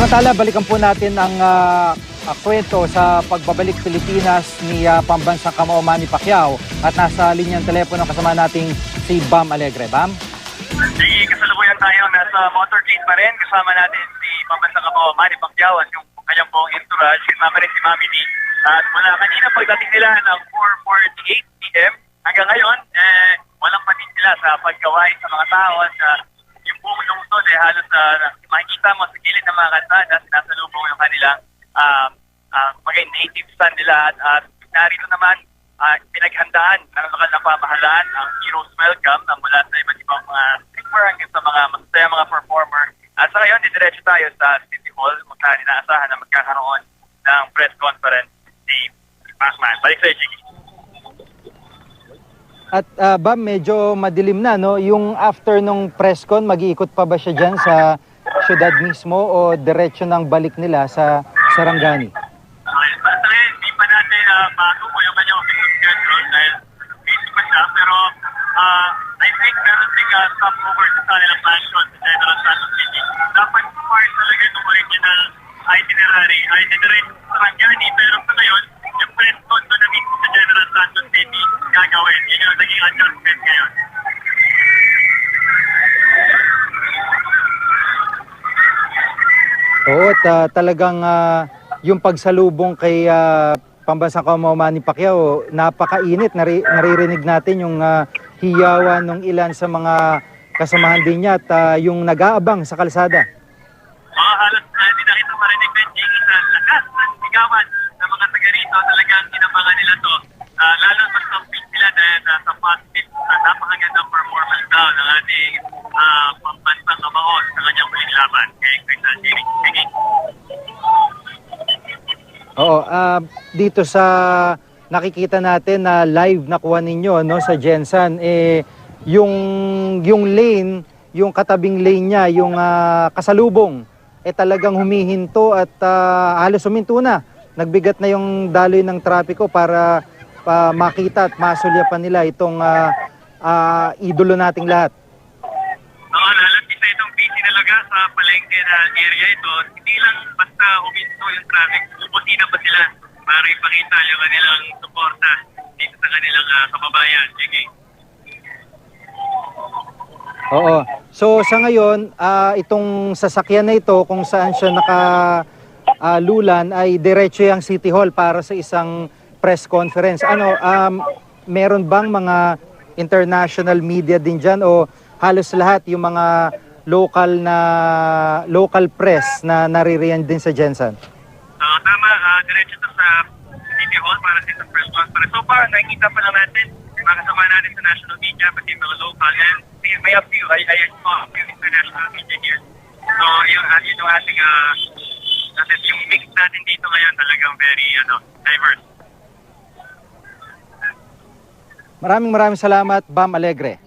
Samantala, balikan po natin ang kwento sa pagbabalik Pilipinas ni pambansang kamao Manny Pacquiao at nasa linyang telepono kasama nating si Bam Alegre. Bam? Sige, kasalukuyan tayo. Nasa motorcade pa rin. Kasama natin si pambansang kamao Manny Pacquiao at yung kanyang buong entourage. Kasama rin si Mami D. At mula kanina pagdating nila ng 4:48 p.m. hanggang ngayon, walang patin sila sa pagkaway sa mga tao at yung buong lungsod halos makikita mo sa gilid ng mga kalsada, sinasalubong yung kanilang maging native son nila at narito naman pinaghandaan ng lokal na pamahalaan ang Heroes Welcome na mula sa iba't ibang mga speaker hanggang sa mga masaya mga performer. At sa ngayon, didiretso tayo sa City Hall kung saan inaasahan na magkakaroon ng press conference si Pacman. Balik sa'yo, Jiggy. At Bam, medyo madilim na, no? Yung after nung press con, mag-iikot pa ba siya dyan sa syudad mismo o diretso ng balik nila sa Sarangani? Okay, basta hindi pa natin matuko yung kanyang official schedule dahil busy pa siya. Pero I think meron ding stopover sa kanilang mansion sa General Santos City. Dapat part talaga itong original itinerary sa Sarangani. Pero sa ngayon, yung press con doon na mismo sa General Santos City gagawin. Yun yung naging adjustment ngayon. Oo, at talagang yung pagsalubong kay pambansang kamao Manny Pacquiao, napakainit. Naririnig natin yung hiyawan ng ilan sa mga kasamahan din niya at yung nag-aabang sa kalsada. Halos hindi na kita marinig Benji sa lakas ng sigawan ng mga taga rito. Talagang inabangan nila to. Lalo mas compete sila dahil sa positive napakagandang performance daw ng ating pambansang kamao sa kanyang muling laban kay Crystal Jimmy. Sige. Oo, dito sa nakikita natin na live na kuha ninyo, no, sa Gensan, yung lane, yung katabing lane niya, yung kasalubong, talagang humihinto at halos huminto na. Nagbigat na yung daloy ng trapiko para makita at masulyapan nila itong idolo nating lahat. Oo, lalapit na itong busy talaga sa palengke na area ito. Hindi lang basta huminto yung traffic, bubutina pa sila para ipakita yung kanilang suporta dito sa kanilang kababayan. Sige. Oo. So sa ngayon, itong sasakyan na ito kung saan siya nakalulan ay diretso yung City Hall para sa isang press conference. Meron bang mga international media din dyan o halos lahat yung mga local press na naririyan din sa Gensan? Tama, diretso ito sa City Hall para sa isang press conference. So far, nakikita pa lang natin mga kasama natin sa national media, pati mga local, and may a few, I saw a few international media here. So, yung ating yung mix natin dito ngayon talagang very diverse. Maraming salamat, Bam Alegre.